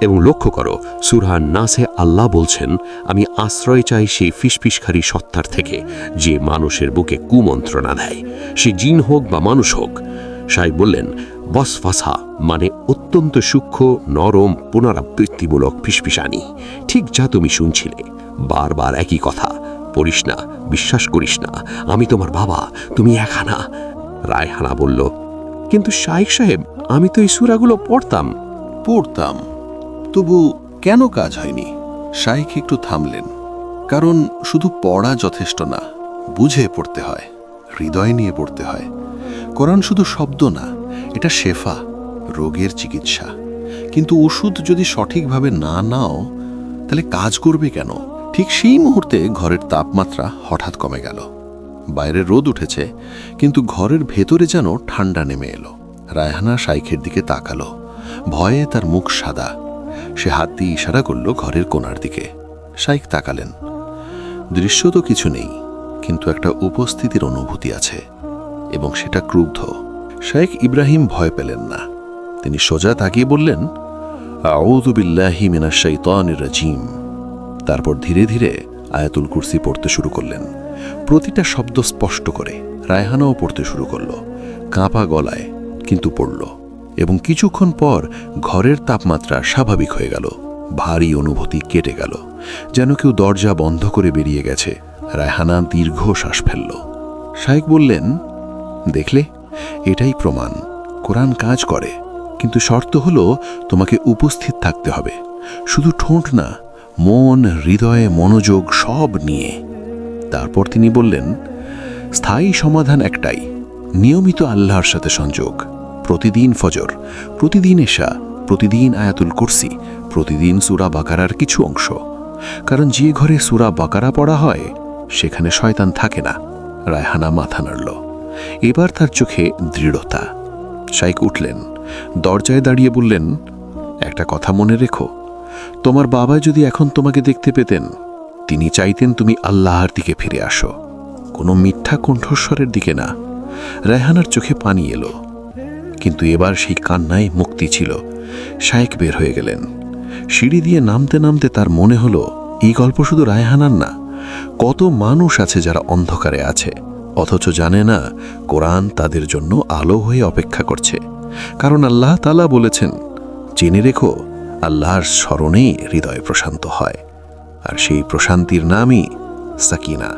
E: এবং লক্ষ্য করো, সূরা আন-নাসে আল্লাহ বলছেন, আমি আশ্রয় চাই সেই ফিসফিসখারি সত্তার থেকে যে মানুষের বুকে কুমন্ত্রণা দেয়, সে জিন হোক বা মানুষ হোক। শাইখ বললেন, বসফাসা মানে অত্যন্ত সূক্ষ্ম, নরম, পুনরাবৃত্তিমূলক ফিসফিসানি। ঠিক যা তুমি শুনছিলে, বারবার একই কথা, পড়িস না, বিশ্বাস করিস না, আমি তোমার বাবা, তুমি একা না। রায়হানা বলল, কিন্তু শাইখ সাহেব, আমি তো এই সূরাগুলো পড়তাম।
B: তবু কেন কাজ হয়নি? শাইখ একটু থামলেন। কারণ শুধু পড়া যথেষ্ট না, বুঝে পড়তে হয়, হৃদয় নিয়ে পড়তে হয়। কোরআন শুধু শব্দ না, এটা শেফা, রোগের চিকিৎসা। কিন্তু ওষুধ যদি সঠিকভাবে না নাও, তাহলে কাজ করবে কেন? ঠিক সেই মুহূর্তে ঘরের তাপমাত্রা হঠাৎ কমে গেল। বাইরে রোদ উঠেছে, কিন্তু ঘরের ভেতরে যেন ঠান্ডা নেমে এলো। রায়হানা শাইখের দিকে তাকালো। ভয়ে তার মুখ সাদা। সে হাত দিয়ে ইশারা করল ঘরের কোণার দিকে। শাইখ তাকালেন। দৃশ্য তো কিছু নেই, কিন্তু একটা উপস্থিতির অনুভূতি আছে, এবং সেটা ক্রুদ্ধ। শাইখ ইব্রাহিম ভয় পেলেন না। তিনি সোজা তাকিয়ে বললেন, আউযু বিল্লাহি মিনাশ শাইতানির রাজিম। তারপর ধীরে ধীরে আয়াতুল কুরসি পড়তে শুরু করলেন, প্রতিটা শব্দ স্পষ্ট করে। রায়হানাও পড়তে শুরু করল, কাঁপা গলায়, কিন্তু পড়ল। এবং কিছুক্ষণ পর ঘরের তাপমাত্রা স্বাভাবিক হয়ে গেল। ভারী অনুভূতি কেটে গেল, যেন কেউ দরজা বন্ধ করে বেরিয়ে গেছে। রায়হানা দীর্ঘ শ্বাস ফেলল। শাইখ বললেন, দেখলে, এটাই প্রমাণ, কোরআন কাজ করে, কিন্তু শর্ত হলো তোমাকে উপস্থিত থাকতে হবে। শুধু ঠোঁট না, মন, হৃদয়ে, মনোযোগ সব নিয়ে। তারপর তিনি বললেন, স্থায়ী সমাধান একটাই, নিয়মিত আল্লাহর সাথে সংযোগ। প্রতিদিন ফজর, প্রতিদিন এশা, প্রতিদিন আয়াতুল কুরসি, প্রতিদিন সূরা বাকারার কিছু অংশ। কারণ যে ঘরে সূরা বাকারা পড়া হয়, সেখানে শয়তান থাকে না। রায়হানা মাথা নাড়ল। এবার তার চোখে দৃঢ়তা। শাইখ উঠলেন, দরজায় দাঁড়িয়ে বললেন, একটা কথা মনে রেখো, তোমার বাবা যদি এখন তোমাকে দেখতে পেতেন, তিনি চাইতেন তুমি আল্লাহর দিকে ফিরে আসো, কোনো মিথ্যা কণ্ঠস্বরের দিকে না। রায়হানার চোখে পানি এলো, কিন্তু এবার সেই কান্নায় মুক্তি ছিল। শাইখ বের হয়ে গেলেন। সিঁড়ি দিয়ে নামতে নামতে তার মনে হলো, এই গল্প শুধু রায়হানার না, কত মানুষ আছে যারা অন্ধকারে আছে, অথচ জানে না কোরআন তাদের জন্য আলো হয়ে অপেক্ষা করছে। কারণ আল্লাহ তাআলা বলেছেন, জেনে রেখো, আল্লাহর স্মরণেই হৃদয় প্রশান্ত হয়, আর সেই প্রশান্তির নামই সাকিনা।